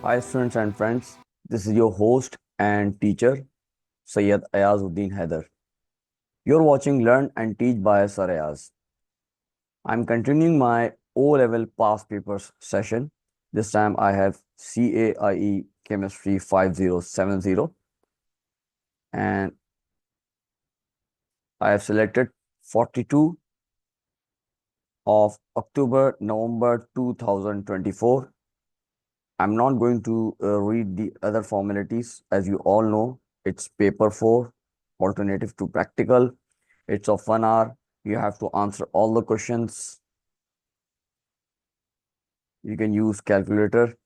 Hi students and friends, this is your host and teacher Sayyid Ayazuddin Haider. You're watching Learn and Teach by Sir Ayaz. I'm continuing my O-level past papers session. This time I have CAIE Chemistry 5070 and I have selected 42 of October, November 2024. I'm not going to read the other formalities. As you all know, it's paper 4, alternative to practical. It's of 1 hour. You have to answer all the questions. You can use calculator.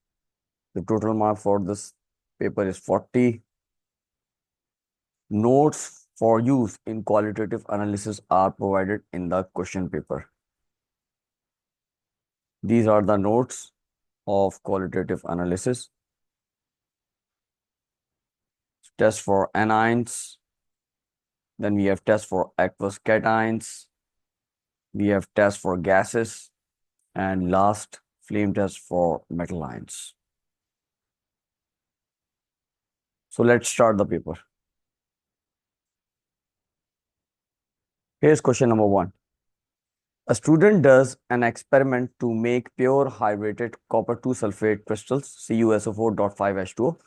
The total mark for this paper is 40. Notes for use in qualitative analysis are provided in the question paper. These are the notes of qualitative analysis. Test for anions. Then we have test for aqueous cations. We have test for gases. And last, flame test for metal ions. So let's start the paper. Here's question number 1. A student does an experiment to make pure hydrated copper 2 sulfate crystals CuSO4.5H2O.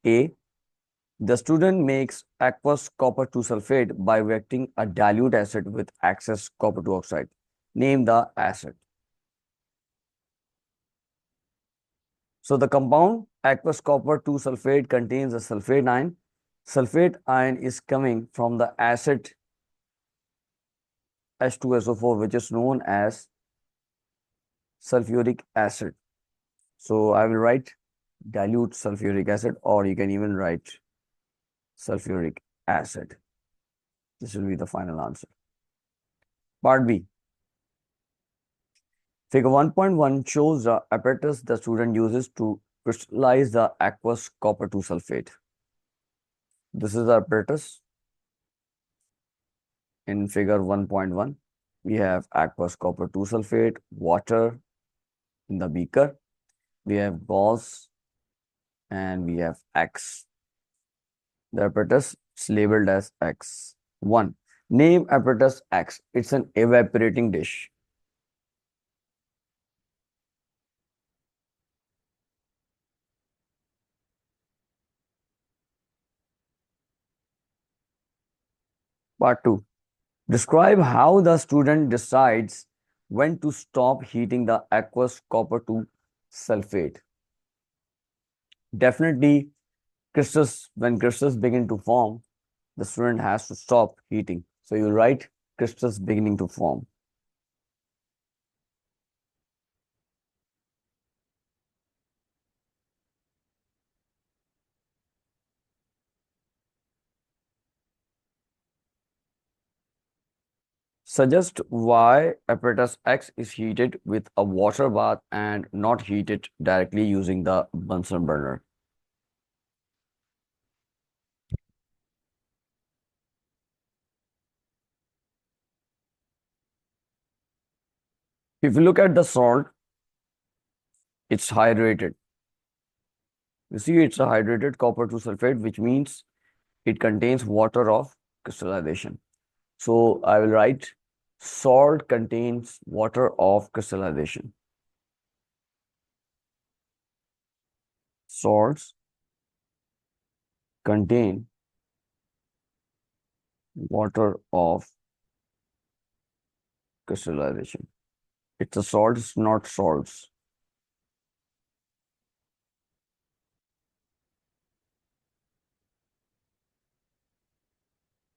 A. The student makes aqueous copper 2 sulfate by reacting a dilute acid with excess copper 2 oxide. Name the acid. So the compound aqueous copper 2 sulfate contains a sulfate ion. Sulfate ion is coming from the acid H2SO4, which is known as sulfuric acid. So I will write dilute sulfuric acid, or you can even write sulfuric acid. This will be the final answer. Part B. Figure 1.1 shows the apparatus the student uses to crystallize the aqueous copper 2 sulfate. This is the apparatus. In figure 1.1, we have aqueous copper 2 sulfate, water in the beaker. We have gauze and we have X. The apparatus is labeled as X. 1. Name apparatus X. It's an evaporating dish. Part 2. Describe how the student decides when to stop heating the aqueous copper 2 sulfate. Definitely, when crystals begin to form, the student has to stop heating. So you write crystals beginning to form. Suggest why apparatus X is heated with a water bath and not heated directly using the Bunsen burner. If you look at the salt, it's hydrated. You see, it's a hydrated copper 2 sulfate, which means it contains water of crystallization. So I will write salt contains water of crystallization. Salts contain water of crystallization. It's a salt, it's not salts.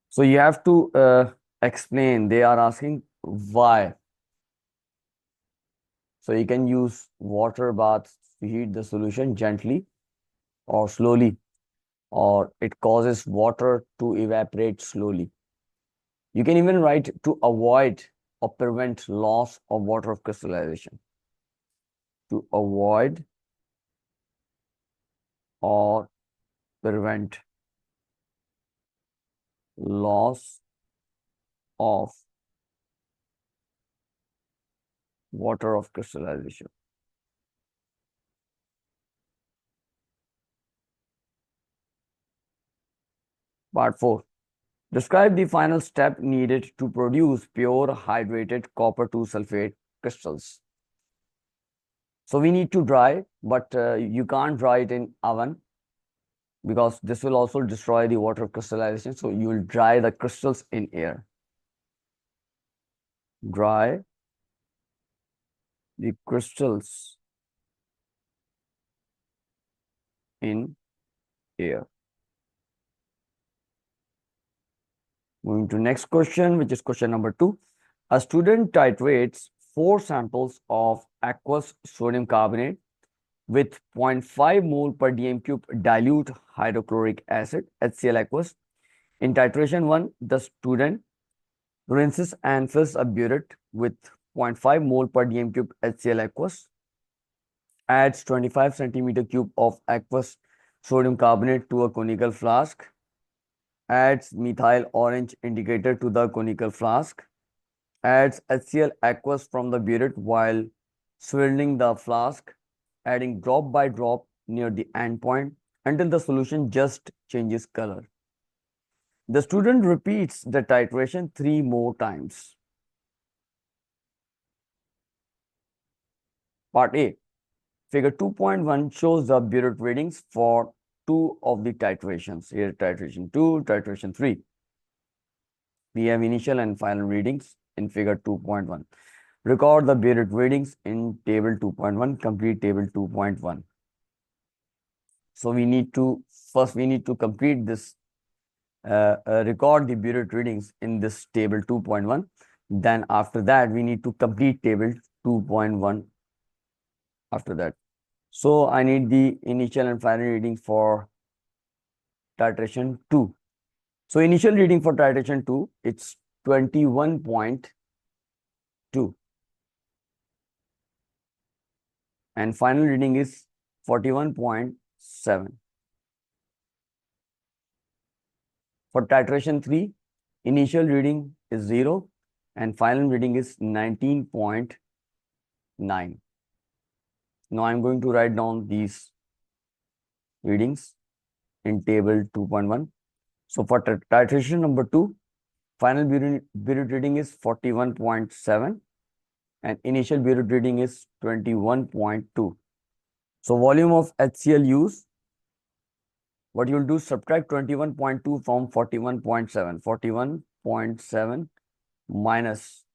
So you have to explain. They are asking why. So you can use water baths to heat the solution gently or slowly, or it causes water to evaporate slowly. You can even write to avoid or prevent loss of water of crystallization. To avoid or prevent loss of water of crystallization. Part 4. Describe the final step needed to produce pure hydrated copper 2 sulfate crystals. So we need to dry, but you can't dry it in oven because this will also destroy the water crystallization. So you will dry the crystals in air. Dry the crystals in air. Moving to next question, which is question number 2. A student titrates 4 samples of aqueous sodium carbonate with 0.5 mole per dm cube dilute hydrochloric acid, HCl aqueous. In titration 1, the student rinses and fills a burette with 0.5 mole per dm cube HCl aqueous, adds 25 centimeter cube of aqueous sodium carbonate to a conical flask, adds methyl orange indicator to the conical flask, adds HCl aqueous from the burette while swirling the flask, adding drop by drop near the end point until the solution just changes color. The student repeats the titration 3 more times. Part A. Figure 2.1 shows the burette readings for 2 of the titrations. Here, titration 2, titration 3. We have initial and final readings in figure 2.1. Record the burette readings in table 2.1, complete table 2.1. So we need to complete this, record the burette readings in this table 2.1. Then after that, we need to complete table 2.1 after that. So I need the initial and final reading for titration 2. So initial reading for titration 2, it's 21.2. And final reading is 41.7. For titration 3, initial reading is 0 and final reading is 19.9. Now I'm going to write down these readings in table 2.1. So for titration number 2, final burette reading is 41.7 and initial burette reading is 21.2. So volume of HCl used, what you'll do, subtract 21.2 from 41.7. 41.7 minus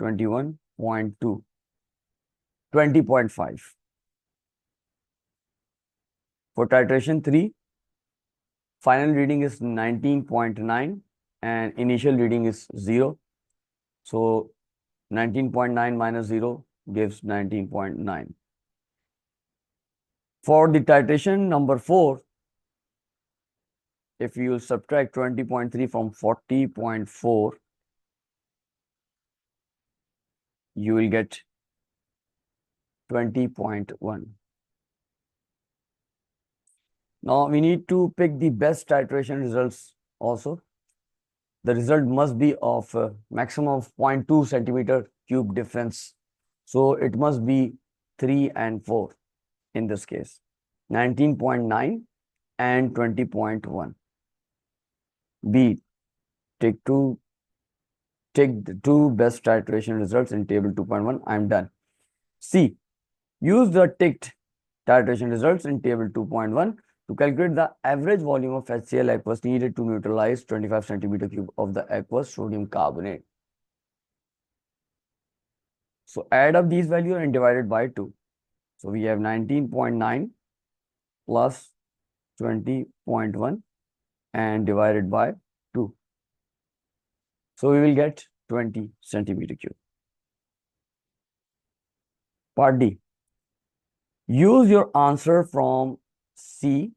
21.2. 20.5. For titration 3, final reading is 19.9 and initial reading is 0. So 19.9 minus 0 gives 19.9. For the titration number 4, if you subtract 20.3 from 40.4, you will get 20.1. Now we need to pick the best titration results also. The result must be of maximum of 0.2 centimeter cube difference. So it must be 3 and 4 in this case, 19.9 and 20.1. B, take the two best titration results in table 2.1. I'm done. C, use the ticked titration results in table 2.1 to calculate the average volume of HCl aqueous needed to neutralize 25 centimeter cube of the aqueous sodium carbonate. So add up these values and divide it by 2. So we have 19.9 plus 20.1 and divided by 2. So we will get 20 centimeter cube. Part D. Use your answer from C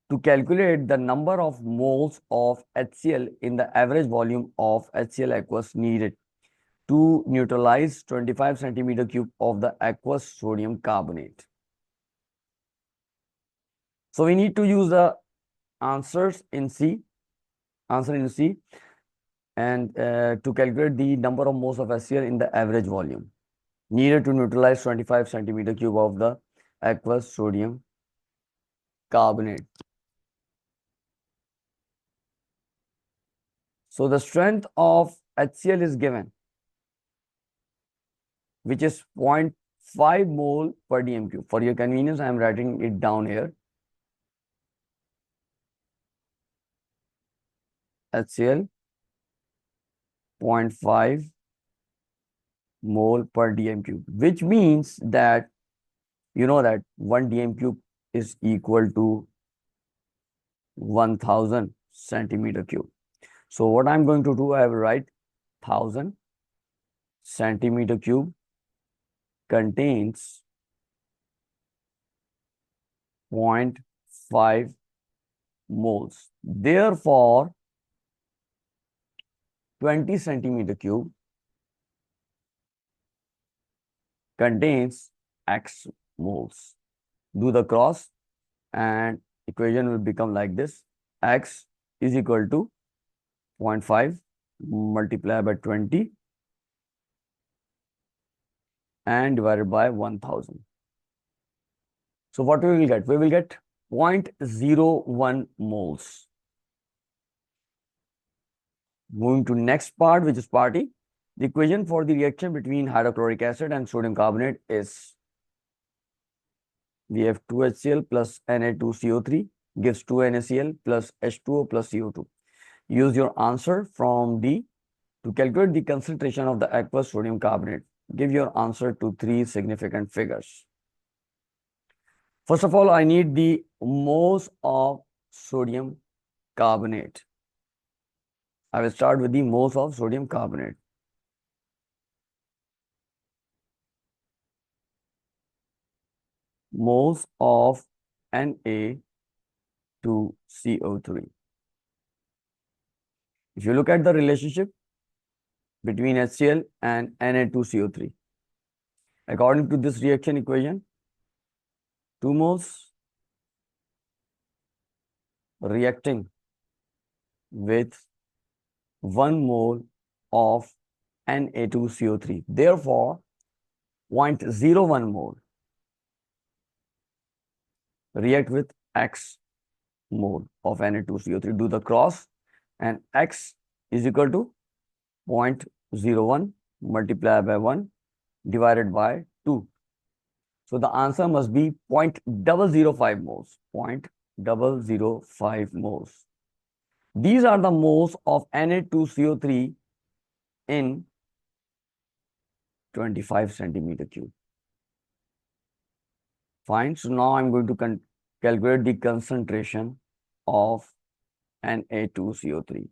to calculate the number of moles of HCl in the average volume of HCl aqueous needed to neutralize 25 centimeter cube of the aqueous sodium carbonate. So we need to use the answers in C, and to calculate the number of moles of HCl in the average volume needed to neutralize 25 centimeter cube of the aqueous sodium carbonate. So the strength of HCl is given, which is 0.5 mole per dm cube. For your convenience, I am writing it down here. HCl 0.5 mole per dm cube, which means that you know that 1 dm cube is equal to 1000 centimeter cube. So what I'm going to do, I will write 1000 centimeter cube contains 0.5 moles. Therefore, 20 centimeter cube contains X moles. Do the cross and equation will become like this. X is equal to 0.5 multiplied by 20 and divided by 1000. So what we will get? We will get 0.01 moles. Moving to next part, which is part E. The equation for the reaction between hydrochloric acid and sodium carbonate is, we have 2HCl plus Na2CO3 gives 2NaCl plus H2O plus CO2. Use your answer from D to calculate the concentration of the aqueous sodium carbonate. Give your answer to 3 significant figures. First of all, I need the moles of sodium carbonate. I will start with the moles of sodium carbonate. Moles of Na2CO3. If you look at the relationship between HCl and Na2CO3, according to this reaction equation, 2 moles reacting with 1 mole of Na2CO3. Therefore, 0.01 mole react with X mole of Na2CO3. Do the cross and X is equal to 0.01 multiplied by 1 divided by 2. So the answer must be 0.005 moles. 0.005 moles. These are the moles of Na2CO3 in 25 centimeter cube. Fine. So now I'm going to calculate the concentration of Na2CO3.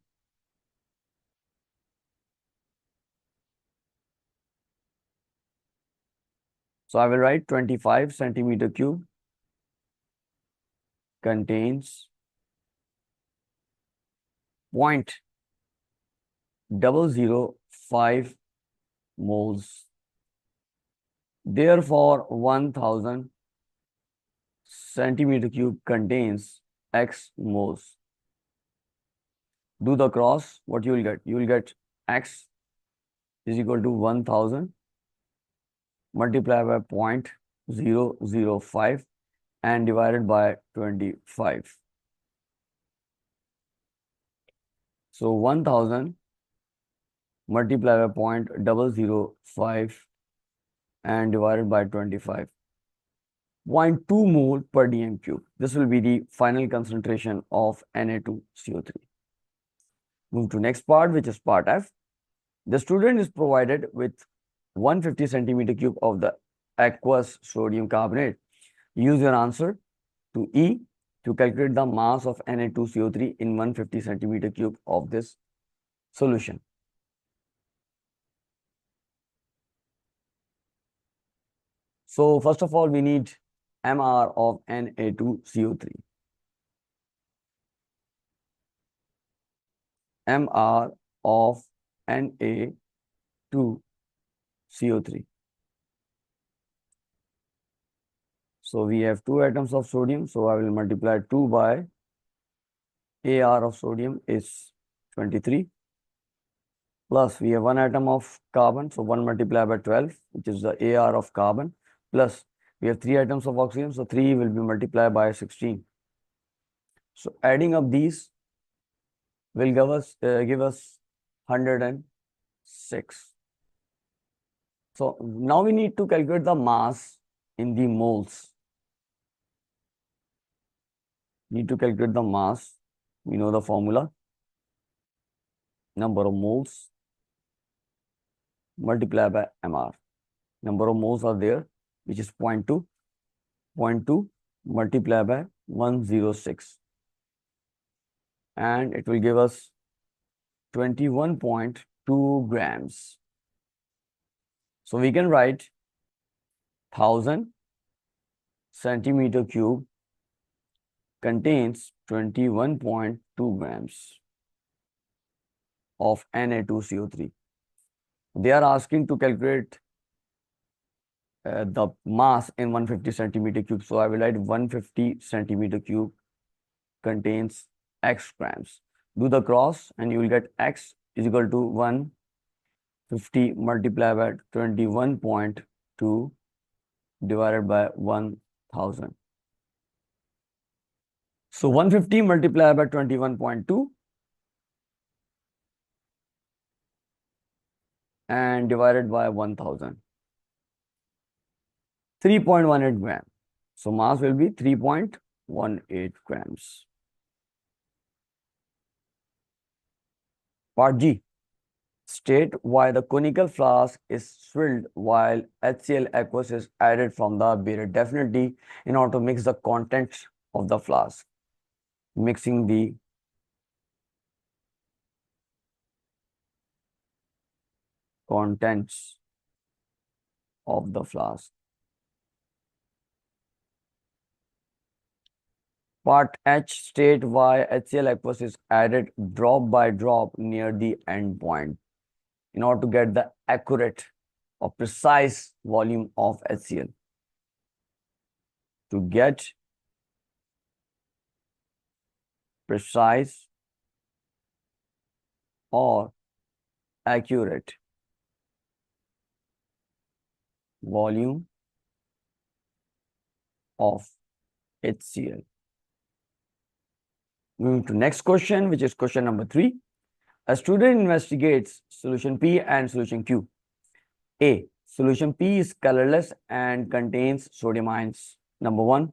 So I will write 25 centimeter cube contains 0.005 moles. Therefore, 1000 centimeter cube contains X moles. Do the cross, what you will get? You will get X is equal to 1000 multiplied by 0.005 and divided by 25. So 1000 multiplied by 0.005 and divided by 25. 0.2 mole per dm cube. This will be the final concentration of Na2CO3. Move to next part, which is part F. The student is provided with 150 centimeter cube of the aqueous sodium carbonate. Use your answer to E to calculate the mass of Na2CO3 in 150 centimeter cube of this solution. So first of all, we need MR of Na2CO3. MR of Na2CO3. So we have 2 atoms of sodium. So I will multiply 2 by AR of sodium is 23. Plus we have 1 atom of carbon. So 1 multiplied by 12, which is the AR of carbon. Plus we have 3 atoms of oxygen. So 3 will be multiplied by 16. So adding up these, will give us 106. So now we need to calculate the mass in the moles. Need to calculate the mass. We know the formula. Number of moles multiplied by MR. Number of moles are there, which is 0.2. 0.2 multiplied by 106. And it will give us 21.2 grams. So we can write 1000 centimeter cube contains 21.2 grams of Na2CO3. They are asking to calculate the mass in 150 centimeter cube. So I will write 150 centimeter cube contains X grams. Do the cross and you will get X is equal to 150 multiplied by 21.2 divided by 1000. So 150 multiplied by 21.2 and divided by 1000. 3.18 gram. So mass will be 3.18 grams. Part G. State why the conical flask is filled while HCl aqueous is added from the bearer. Definitely in order to mix the contents of the flask. Mixing the contents of the flask. Part H, state why HCl aqueous is added drop by drop near the end point in order to get the accurate or precise volume of HCl. To get precise or accurate volume of HCl. Moving to next question, which is question number 3. A student investigates solution P and solution Q. A. Solution P is colorless and contains sodium ions. Number 1.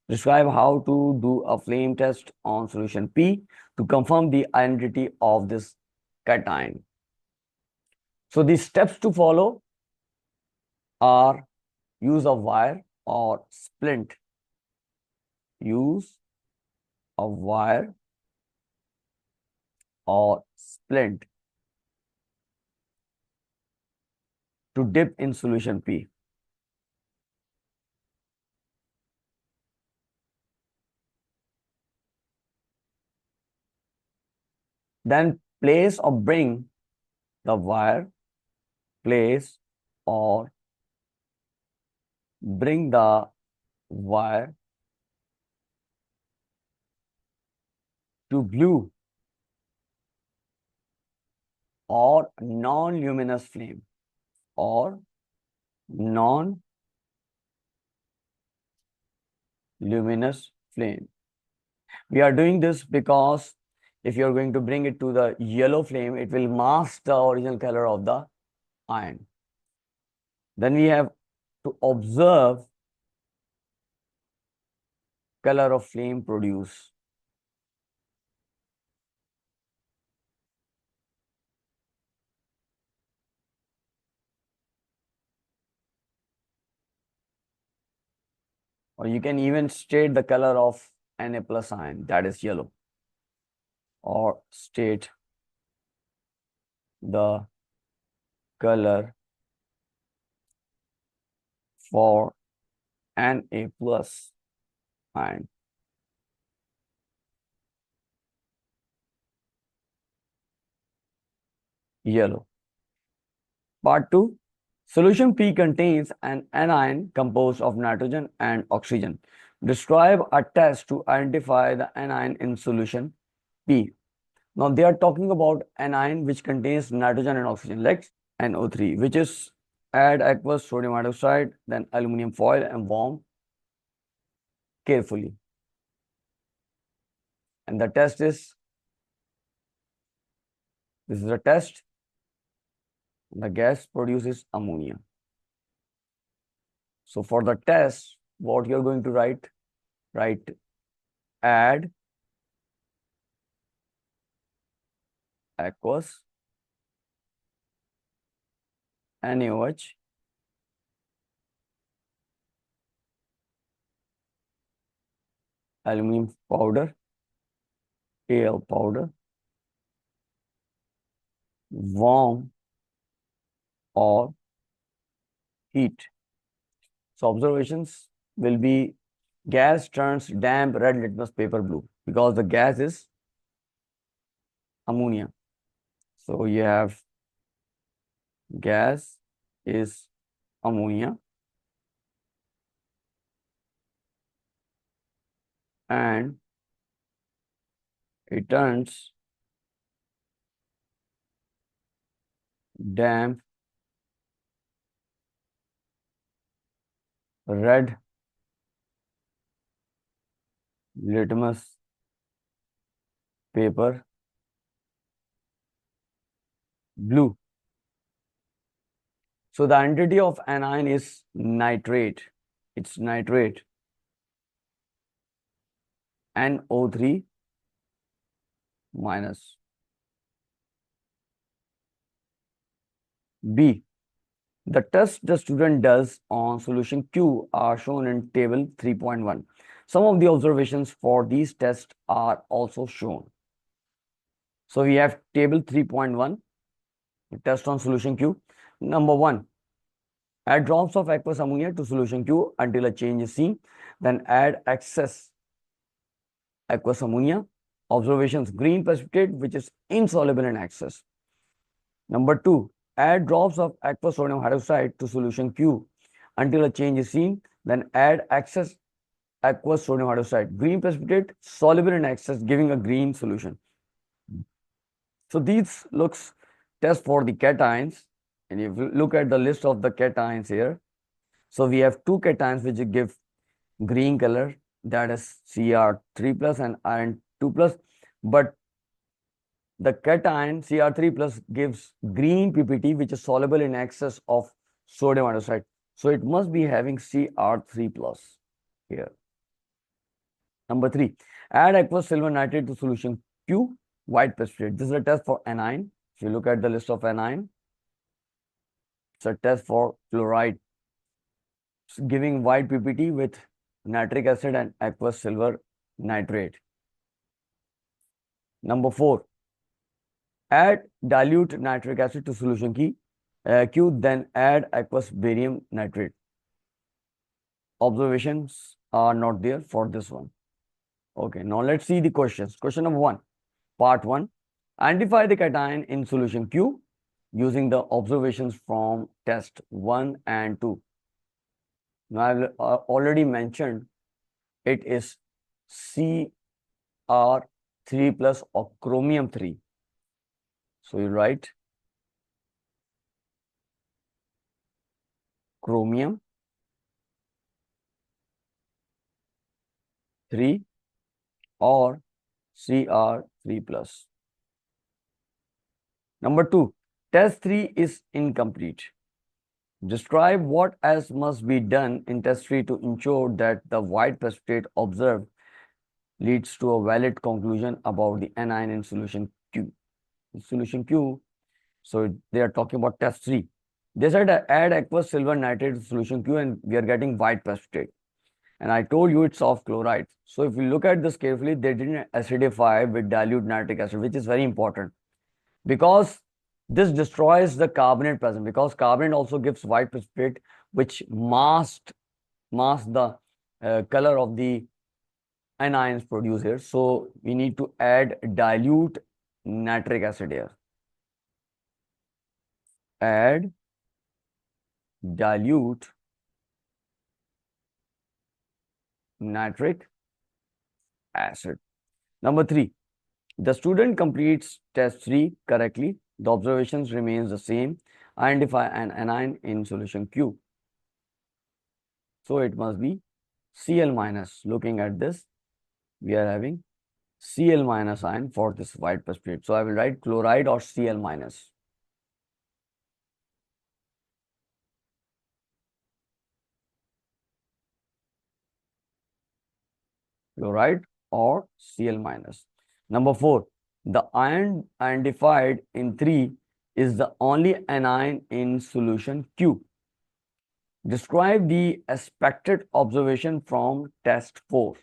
Describe how to do a flame test on solution P to confirm the identity of this cation. So the steps to follow are use of wire or splint. Use of wire or splint to dip in solution P. Then place or bring the wire, place or bring the wire to blue or non-luminous flame or non-luminous flame. We are doing this because if you are going to bring it to the yellow flame, it will mask the original color of the iron. Then we have to observe color of flame produced. Or you can even state the color of Na plus ion, that is yellow. Or state the color for Na plus ion. Yellow. Part 2. Solution P contains an anion composed of nitrogen and oxygen. Describe a test to identify the anion in solution P. Now they are talking about anion which contains nitrogen and oxygen, like NO3, which is add aqueous sodium hydroxide, then aluminum foil and warm carefully. And the test is This is a test. The gas produces ammonia. So for the test, what you're going to write? Write add aqueous NaOH aluminum powder, Al powder, warm or heat. So observations will be gas turns damp red litmus paper blue because the gas is ammonia. So you have gas is ammonia and it turns damp red litmus paper blue. So the entity of anion is nitrate. It's nitrate. NO3 minus. B. The test the student does on solution Q are shown in table 3.1. Some of the observations for these tests are also shown. So we have table 3.1, test on solution Q. Number 1, add drops of aqueous ammonia to solution Q until a change is seen. Then add excess aqueous ammonia. Observations: green precipitate which is insoluble in excess. Number 2, add drops of aqueous sodium hydroxide to solution Q until a change is seen. Then add excess aqueous sodium hydroxide. Green precipitate soluble in excess, giving a green solution. So these looks test for the cations, and if you look at the list of the cations here, so we have two cations which give green color, that is Cr3 plus and iron 2 plus, but the cation Cr3 plus gives green PPT which is soluble in excess of sodium hydroxide. So it must be having Cr3 plus here. Number 3, add aqueous silver nitrate to solution Q, white precipitate. This is a test for anion. If you look at the list of anion, it's a test for chloride. It's giving white PPT with nitric acid and aqueous silver nitrate. Number 4, add dilute nitric acid to solution Q, then add aqueous barium nitrate. Observations are not there for this one. Okay, now let's see the questions. Question number 1, part 1. Identify the cation in solution Q using the observations from test 1 and 2. Now, I've already mentioned it is Cr3 plus or chromium 3. So you write chromium 3 or Cr3 plus. Number 2, test 3 is incomplete. Describe what else must be done in test 3 to ensure that the white precipitate observed leads to a valid conclusion about the anion in solution Q. In solution Q, so they are talking about test 3. They said add aqueous silver nitrate to solution Q and we are getting white precipitate. And I told you it's of chloride. So if you look at this carefully, they didn't acidify with dilute nitric acid, which is very important, because this destroys the carbonate present, because carbonate also gives white precipitate which masks the color of the anions produced here. So we need to add dilute nitric acid here. Add dilute nitric acid. Number 3, the student completes test 3 correctly. The observations remains the same. Identify an anion in solution Q. So it must be Cl minus. Looking at this, we are having Cl minus ion for this white precipitate. So I will write chloride or Cl minus. Chloride or Cl minus. Number 4, the ion identified in 3 is the only anion in solution Q. Describe the expected observation from test 4.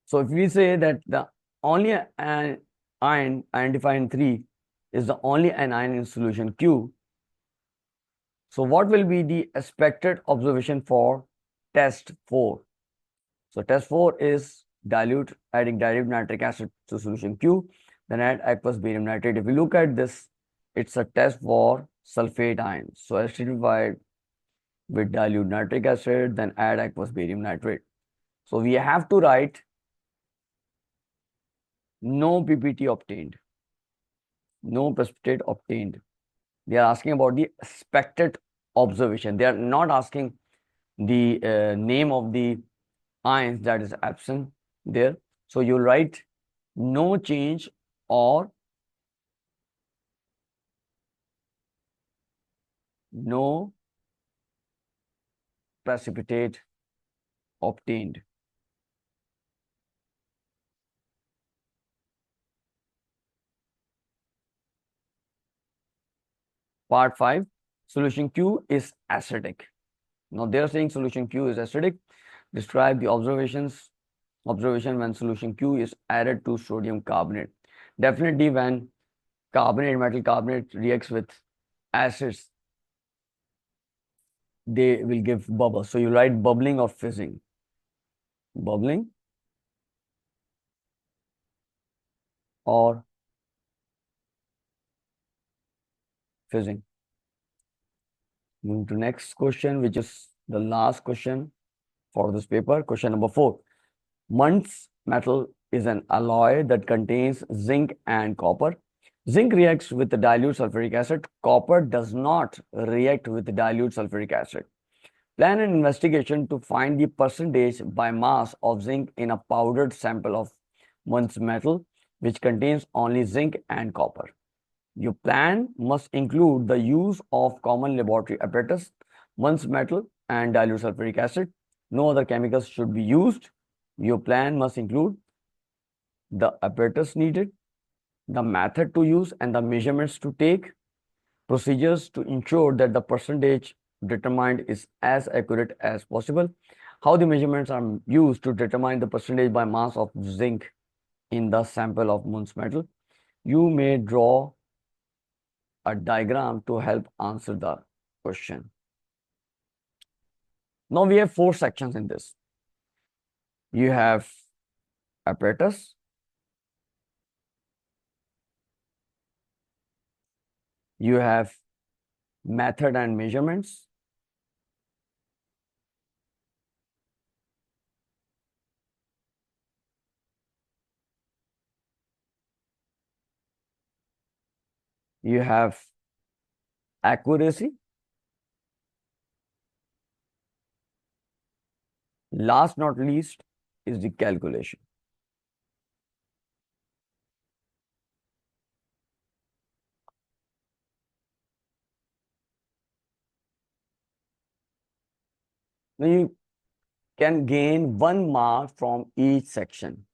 So if we say that the only ion identified in 3 is the only anion in solution Q, so what will be the expected observation for test 4? So test 4 is adding dilute nitric acid to solution Q, then add aqueous barium nitrate. If you look at this, it's a test for sulfate ion. So acidified with dilute nitric acid, then add aqueous barium nitrate. So we have to write no PPT obtained, no precipitate obtained. They are asking about the expected observation. They are not asking the name of the ions that is absent there. So you write no change or no precipitate obtained. Part 5, solution Q is acidic. Now they are saying solution Q is acidic. Describe the observation when solution Q is added to sodium carbonate. Definitely when metal carbonate reacts with acids, they will give bubble. So you write bubbling or fizzing. Bubbling or fizzing. Moving to next question, which is the last question for this paper. Question number 4. Muntz metal is an alloy that contains zinc and copper. Zinc reacts with the dilute sulfuric acid. Copper does not react with the dilute sulfuric acid. Plan an investigation to find the percentage by mass of zinc in a powdered sample of Muntz metal, which contains only zinc and copper. Your plan must include the use of common laboratory apparatus, Muntz metal, and dilute sulfuric acid. No other chemicals should be used. Your plan must include the apparatus needed, the method to use, and the measurements to take, procedures to ensure that the percentage determined is as accurate as possible, how the measurements are used to determine the percentage by mass of zinc in the sample of Muntz metal. You may draw a diagram to help answer the question. Now we have 4 sections in this. You have apparatus, you have method and measurements, you have accuracy, last not least is the calculation. Now you can gain 1 mark from each section.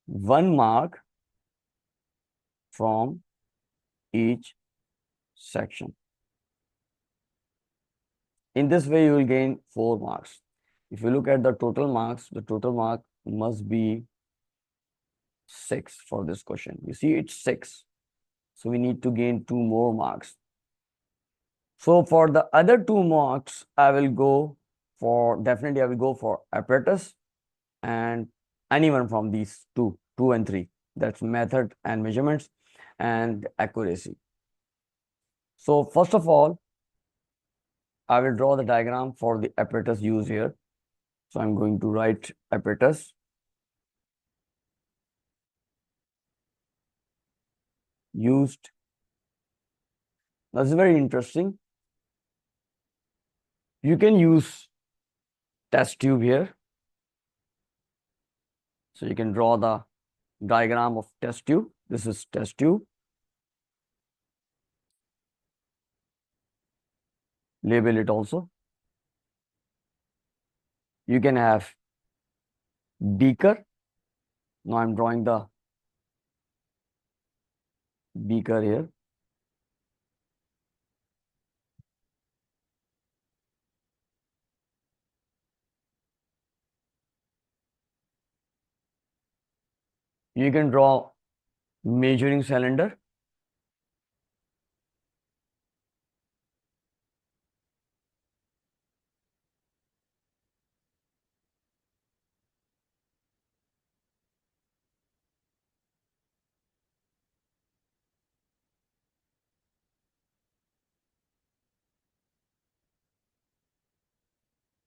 1 mark from each section. In this way, you will gain 4 marks. If you look at the total marks, the total mark must be 6 for this question. You see, it's 6. So we need to gain 2 more marks. So for the other 2 marks, definitely I will go for apparatus and anyone from these 2 and 3. That's method and measurements and accuracy. So first of all, I will draw the diagram for the apparatus used here. So I'm going to write apparatus used. Now, this is very interesting. You can use test tube here. So you can draw the diagram of test tube. This is test tube. Label it also. You can have beaker. Now I'm drawing the beaker here. You can draw measuring cylinder.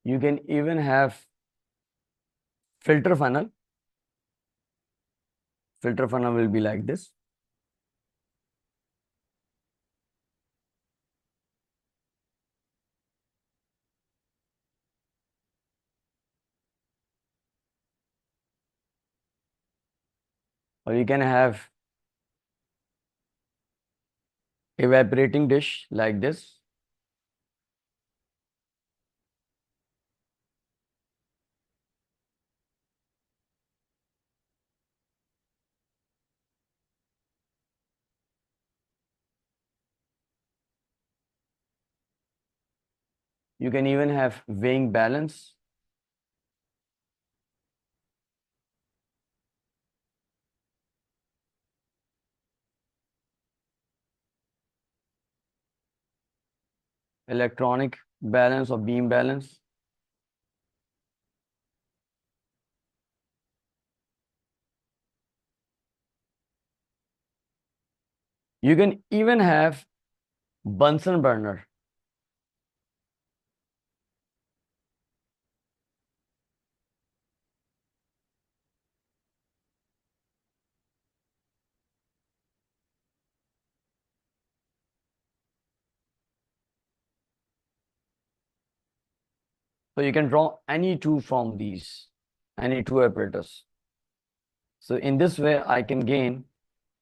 You can even have filter funnel. Filter funnel will be like this. Or you can have evaporating dish like this. You can even have weighing balance. Electronic balance or beam balance. You can even have Bunsen burner. So you can draw any two from these, any two apparatus. So in this way, I can gain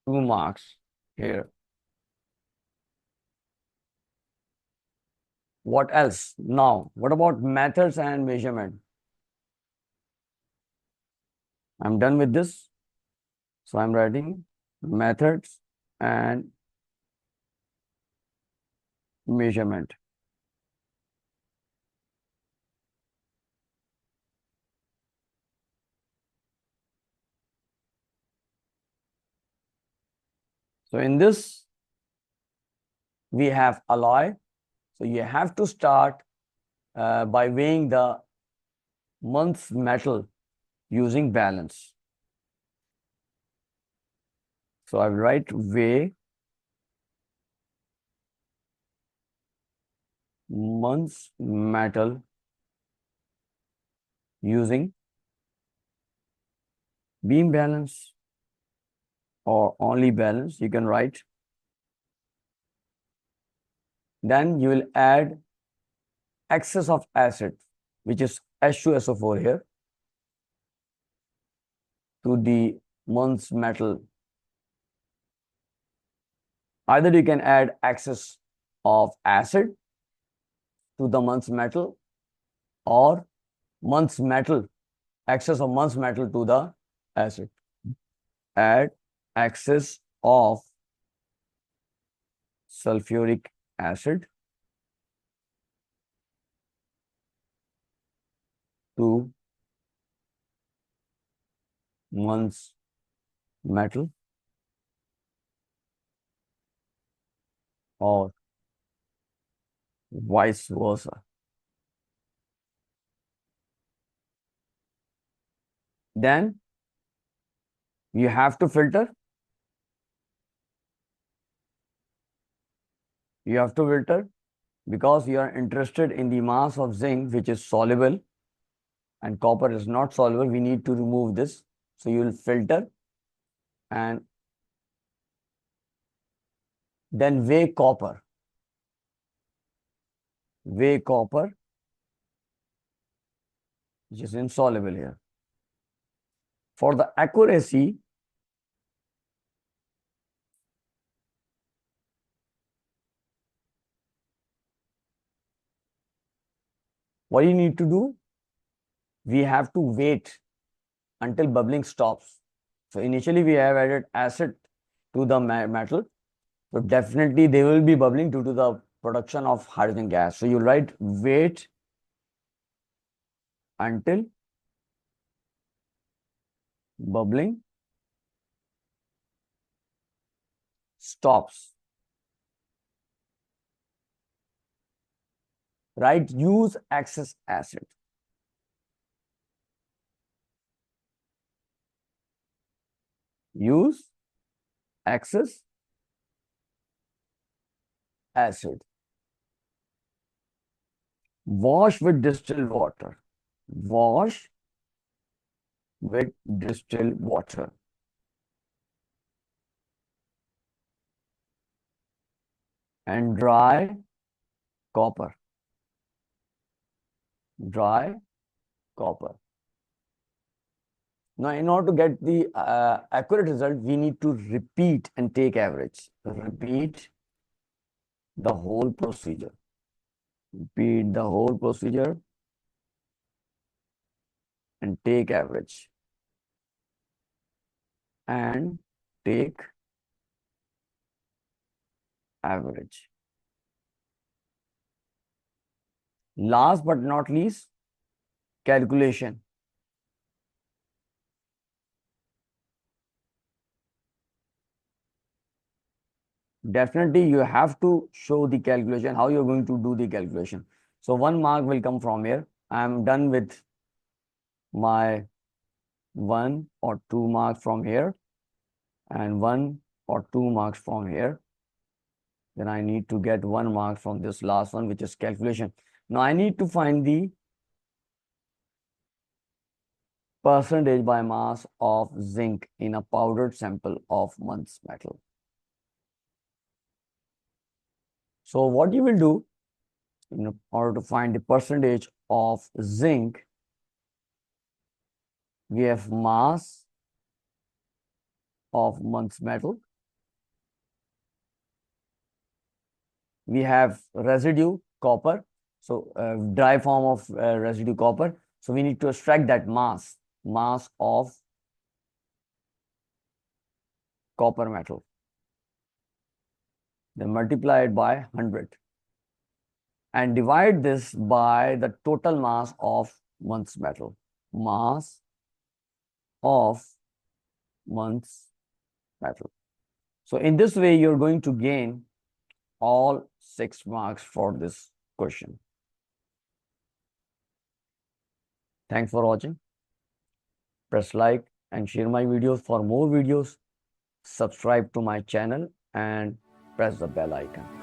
2 marks here. What else? Now, what about methods and measurement? I'm done with this. So I'm writing methods and measurement. So in this, we have alloy. So you have to start by weighing the month's metal using balance. So I will write weigh month's metal using beam balance or only balance. You can write. Then you will add excess of acid, which is H2SO4 here, to the month's metal. Either you can add excess of acid to the month's metal or month's metal, excess of month's metal to the acid. Add excess of sulfuric acid to month's metal or vice versa. Then you have to filter. You have to filter because you are interested in the mass of zinc, which is soluble, and copper is not soluble. We need to remove this. So you will filter and then weigh copper. Weigh copper, which is insoluble here. For the accuracy, what you need to do, we have to wait until bubbling stops. So initially we have added acid to the metal. So definitely they will be bubbling due to the production of hydrogen gas. So you write wait until bubbling stops. Right? Use excess acid. Use excess acid. Wash with distilled water. Wash with distilled water. And dry copper. Dry copper. Now, in order to get the accurate result, we need to repeat and take average. Repeat the whole procedure. Repeat the whole procedure and take average. And take average. Last but not least, calculation. Definitely you have to show the calculation, how you're going to do the calculation. So 1 mark will come from here. I'm done with my 1 or 2 marks from here and 1 or 2 marks from here. Then I need to get 1 mark from this last one, which is calculation. Now I need to find the percentage by mass of zinc in a powdered sample of Muntz metal. So what you will do, in order to find the percentage of zinc, we have mass of Muntz metal. We have residue copper, so dry form of residue copper. So we need to extract that mass of copper metal. Then multiply it by 100 and divide this by the total mass of Muntz metal. Mass of Muntz metal. So in this way, you're going to gain all 6 marks for this question. Thanks for watching. Press like and share my videos for more videos. Subscribe to my channel and press the bell icon.